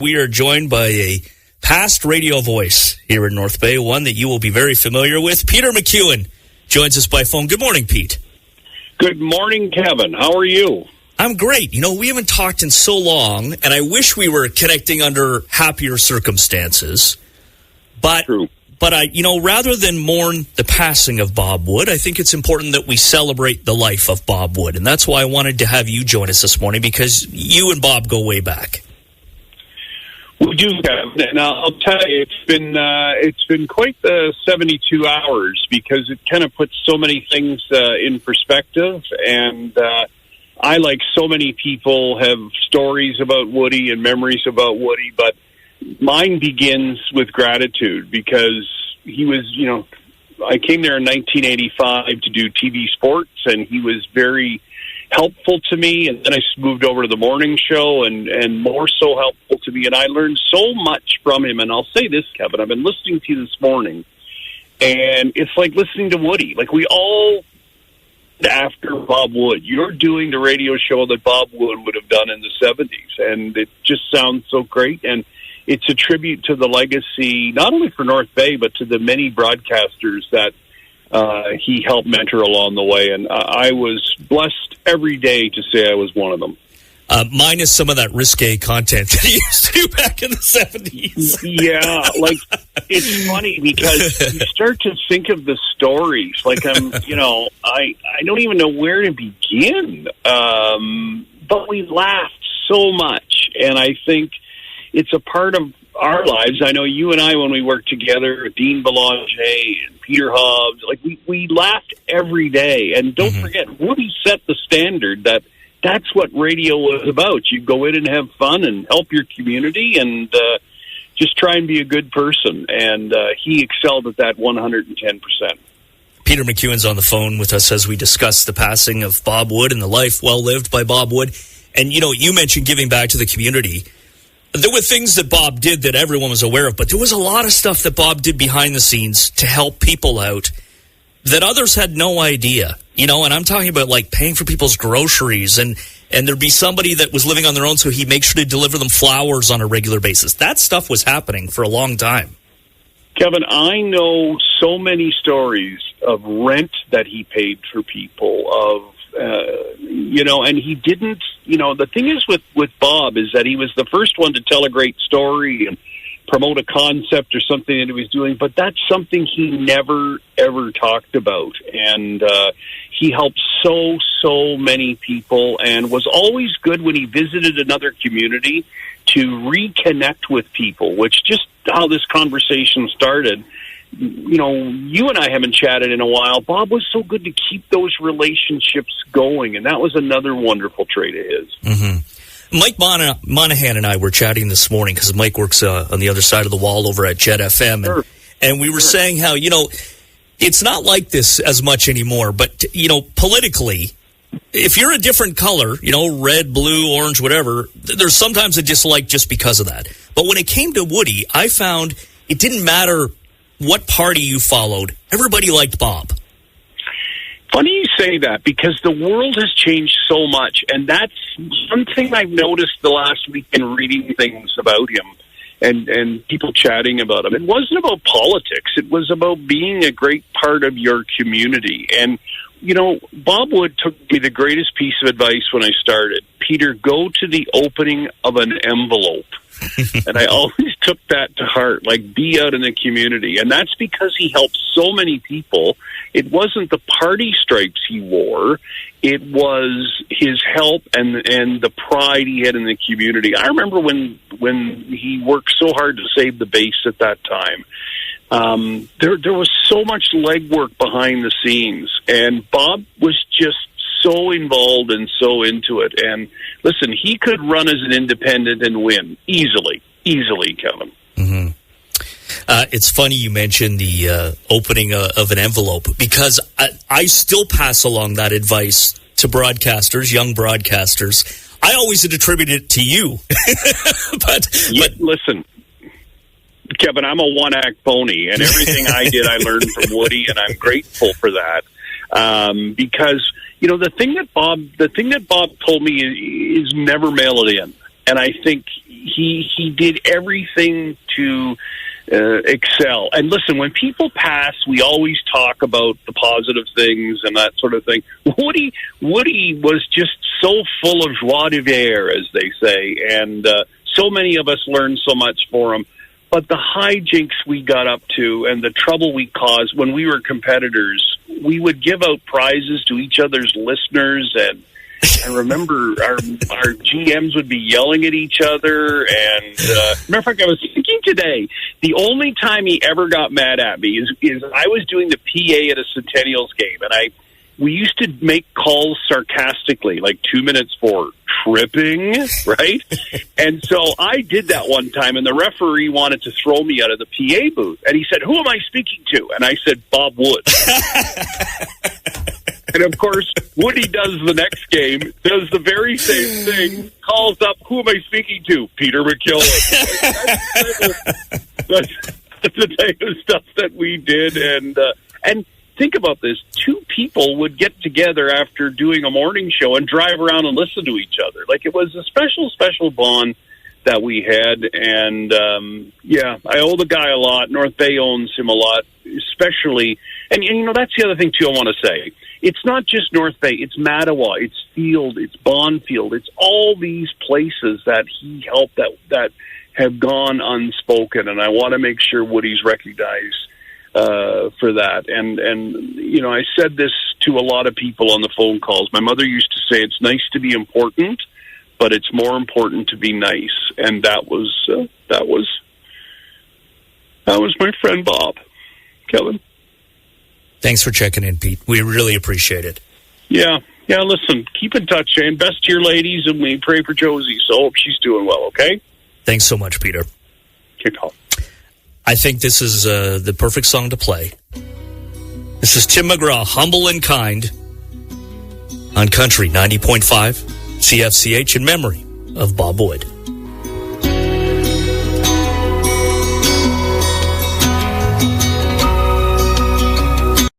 We are joined by a past radio voice here in North Bay, one that you will be very familiar with. Peter McKeown joins us by phone. Good morning, Pete. Good morning, Kevin. How are you? I'm great. You know, we haven't talked in so long, and I wish we were connecting under happier circumstances. But, True. But rather than mourn the passing of Bob Wood, I think it's important that we celebrate the life of Bob Wood. And that's why I wanted to have you join us this morning, because you and Bob go way back. We do, Kevin, and I'll tell you, it's been quite the 72 hours because it kind of puts so many things in perspective. And I, like so many people, have stories about Woody and memories about Woody, but mine begins with gratitude because he was, I came there in 1985 to do TV sports, and he was very helpful to me, and then I moved over to the morning show and more so helpful to me, and I learned so much from him. And I'll say this, Kevin, I've been listening to you this morning, and it's like listening to Woody. Like, we all, after Bob Wood, you're doing the radio show that Bob Wood would have done in the 70s, and it just sounds so great, and it's a tribute to the legacy, not only for North Bay, but to the many broadcasters that he helped mentor along the way, and I was blessed every day to say I was one of them. Minus some of that risque content that he used to do back in the 70s. Yeah, like, it's funny because you start to think of the stories. Like, I don't even know where to begin. But we laughed so much, and I think it's a part of our lives. I know you and I, when we worked together, Dean Belanger and Peter Hobbs, like we laughed every day. And don't forget, Woody set the standard that's what radio was about. You go in and have fun and help your community and just try and be a good person. And he excelled at that 110%. Peter McKeown's on the phone with us as we discuss the passing of Bob Wood and the life well lived by Bob Wood. And, you mentioned giving back to the community. There were things that Bob did that everyone was aware of, but there was a lot of stuff that Bob did behind the scenes to help people out that others had no idea. And I'm talking about, like, paying for people's groceries, and there'd be somebody that was living on their own, so he'd make sure to deliver them flowers on a regular basis. That stuff was happening for a long time. Kevin, I know so many stories of rent that he paid for people, of and he didn't, the thing is with Bob is that he was the first one to tell a great story and promote a concept or something that he was doing, but that's something he never, ever talked about. And he helped so many people and was always good when he visited another community to reconnect with people, which just how this conversation started. You and I haven't chatted in a while. Bob was so good to keep those relationships going, and that was another wonderful trait of his. Mm-hmm. Mike Monahan and I were chatting this morning because Mike works on the other side of the wall over at Jet FM, Sure. and we were saying how, it's not like this as much anymore, but, politically, if you're a different color, red, blue, orange, whatever, there's sometimes a dislike just because of that. But when it came to Woody, I found it didn't matter what party you followed, everybody liked Bob. Funny you say that, because the world has changed so much, and that's one thing I've noticed the last week in reading things about him and people chatting about him. It wasn't about politics. It was about being a great part of your community. And, Bob Wood took me the greatest piece of advice when I started. Peter, go to the opening of an envelope. And I always took that to heart, like, be out in the community. And that's because he helped so many people. It wasn't the party stripes he wore. It was his help and the pride he had in the community. I remember when he worked so hard to save the base at that time. There was so much legwork behind the scenes. And Bob was just so involved and so into it. And listen, he could run as an independent and win easily, Kevin. Mm-hmm. It's funny you mentioned the opening of an envelope, because I still pass along that advice to broadcasters, young broadcasters. I always attribute it to you. but listen, Kevin, I'm a one-act pony, and everything I did I learned from Woody, and I'm grateful for that. Because the thing that Bob told me is never mail it in. And I think he did everything to excel. And listen, when people pass, we always talk about the positive things and that sort of thing. Woody was just so full of joie de vivre, as they say, and so many of us learned so much for him. But the hijinks we got up to and the trouble we caused when we were competitors, we would give out prizes to each other's listeners, and I remember our GMs would be yelling at each other. And matter of fact, I was thinking today, the only time he ever got mad at me is I was doing the PA at a Centennials game, and we used to make calls sarcastically, like 2 minutes for tripping, right? And so I did that one time, and the referee wanted to throw me out of the PA booth. And he said, "Who am I speaking to?" And I said, "Bob Wood." And, of course, Woody does the next game, does the very same thing, calls up, "Who am I speaking to?" "Peter McKeown." That's the type of stuff that we did. And think about this. Two people would get together after doing a morning show and drive around and listen to each other. Like, it was a special, special bond that we had. And, I owe the guy a lot. North Bay owns him a lot, especially. And that's the other thing, too, I want to say. It's not just North Bay. It's Mattawa. It's Field. It's Bonfield. It's all these places that he helped that have gone unspoken. And I want to make sure Woody's recognized for that. And I said this to a lot of people on the phone calls. My mother used to say, "It's nice to be important, but it's more important to be nice." And that was my friend Bob. Kevin. Thanks for checking in, Pete. We really appreciate it. Yeah. Listen, keep in touch, and best to your ladies, and we pray for Josie. So hope she's doing well. Okay. Thanks so much, Peter. Kick off. I think this is the perfect song to play. This is Tim McGraw, "Humble and Kind," on Country 90.5 CFCH, in memory of Bob Wood.